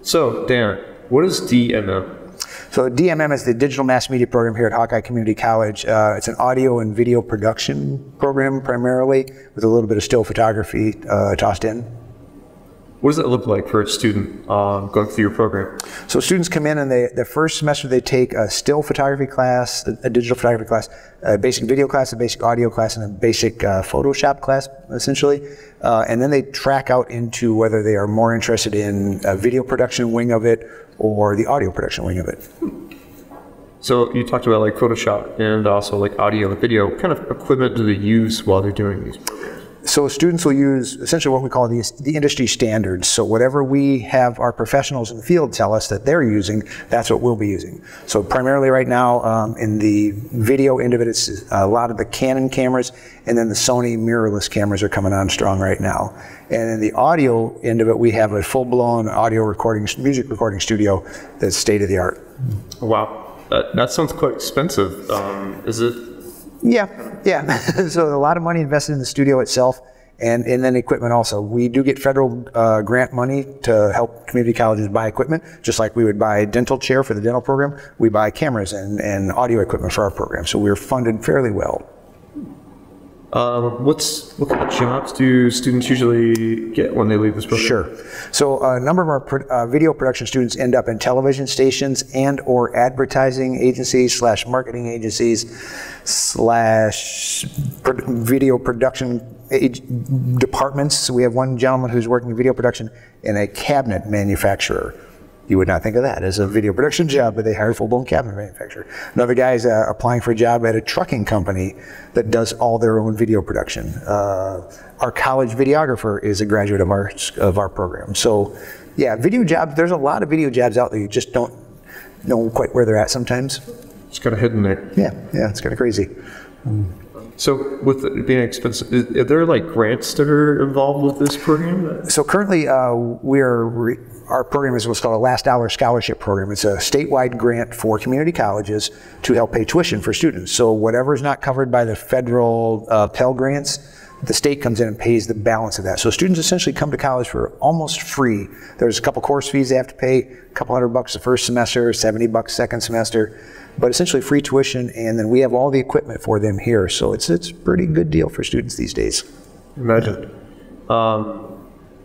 So, Dan, what is DMM? So DMM is the Digital Mass Media Program here at Hawkeye Community College. It's an audio and video production program primarily, with a little bit of still photography tossed in. What does it look like for a student going through your program? So students come in and the first semester they take a still photography class, a digital photography class, a basic video class, a basic audio class, and a basic Photoshop class, essentially. And then they track out into whether they are more interested in a video production wing of it or the audio production wing of it. So you talked about like Photoshop and also like audio and video. What kind of equipment do they use while they're doing these programs? So students will use essentially what we call the industry standards. So whatever we have our professionals in the field tell us that they're using, that's what we'll be using. So primarily right now in the video end of it, it's a lot of the Canon cameras, and then the Sony mirrorless cameras are coming on strong right now. And in the audio end of it, we have a full-blown audio recording, music recording studio that's state-of-the-art. Wow, that sounds quite expensive. Is it? Yeah. So a lot of money invested in the studio itself, and then equipment also. We do get federal grant money to help community colleges buy equipment, just like we would buy a dental chair for the dental program. We buy cameras and audio equipment for our program, so we're funded fairly well. What kind of jobs do students usually get when they leave this program? Sure. So a number of our video production students end up in television stations and or advertising agencies / marketing agencies / video production departments. So we have one gentleman who's working in video production in a cabinet manufacturer. You would not think of that as a video production job, but they hire a full-blown cabinet manufacturer. Another guy is applying for a job at a trucking company that does all their own video production. Our college videographer is a graduate of our program. So yeah, video jobs, there's a lot of video jobs out there. You just don't know quite where they're at sometimes. It's kind of hidden there. Yeah, it's kind of crazy. So with it being expensive, are there like grants that are involved with this program? So currently our program is what's called a last dollar scholarship program. It's a statewide grant for community colleges to help pay tuition for students. So whatever is not covered by the federal Pell Grants, the state comes in and pays the balance of that. So students essentially come to college for almost free. There's a couple course fees they have to pay, a couple $100 the first semester, $70 second semester, but essentially free tuition, and then we have all the equipment for them here. So it's a pretty good deal for students these days. Imagine.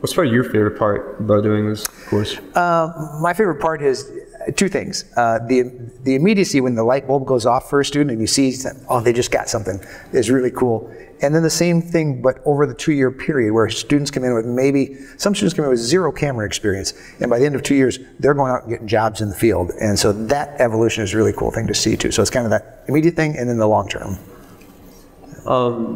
What's probably your favorite part about doing this course? My favorite part is two things. The immediacy when the light bulb goes off for a student and you see, oh, they just got something, is really cool. And then the same thing, but over the 2-year period, where students come in with some students come in with 0 camera experience, and by the end of 2 years, they're going out and getting jobs in the field. And so that evolution is a really cool thing to see too. So it's kind of that immediate thing and then the long term.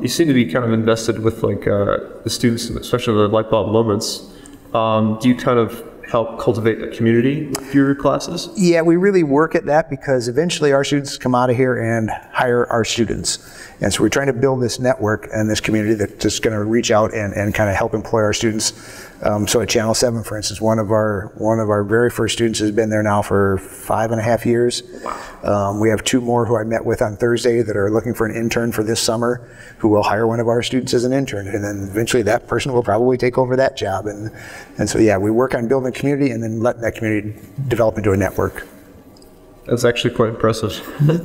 You seem to be kind of invested with like the students, especially the light bulb moments. Do you kind of help cultivate a community with your classes? Yeah, we really work at that because eventually our students come out of here and hire our students. And so we're trying to build this network and this community that's just going to reach out and kind of help employ our students. So at Channel 7, for instance, one of our very first students has been there now for 5.5 years. Wow. We have 2 more who I met with on Thursday that are looking for an intern for this summer, who will hire one of our students as an intern, and then eventually that person will probably take over that job. And so yeah, we work on building a community and then letting that community develop into a network. That's actually quite impressive.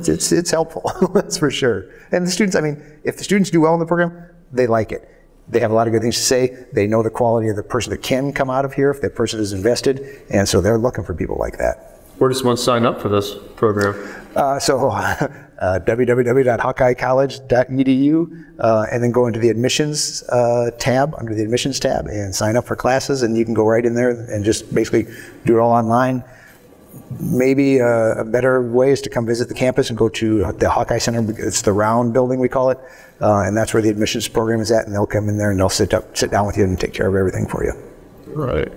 It's helpful, that's for sure. And the students, I mean, if the students do well in the program, they like it. They have a lot of good things to say. They know the quality of the person that can come out of here if that person is invested, and so they're looking for people like that. Where does one sign up for this program? www.hawkeyecollege.edu, and then go into the admissions tab, under the admissions tab, and sign up for classes, and you can go right in there and just basically do it all online. Maybe a better way is to come visit the campus and go to the Hawkeye Center. It's the round building, we call it, and that's where the admissions program is at, and they'll come in there and they'll sit down with you and take care of everything for you. Right.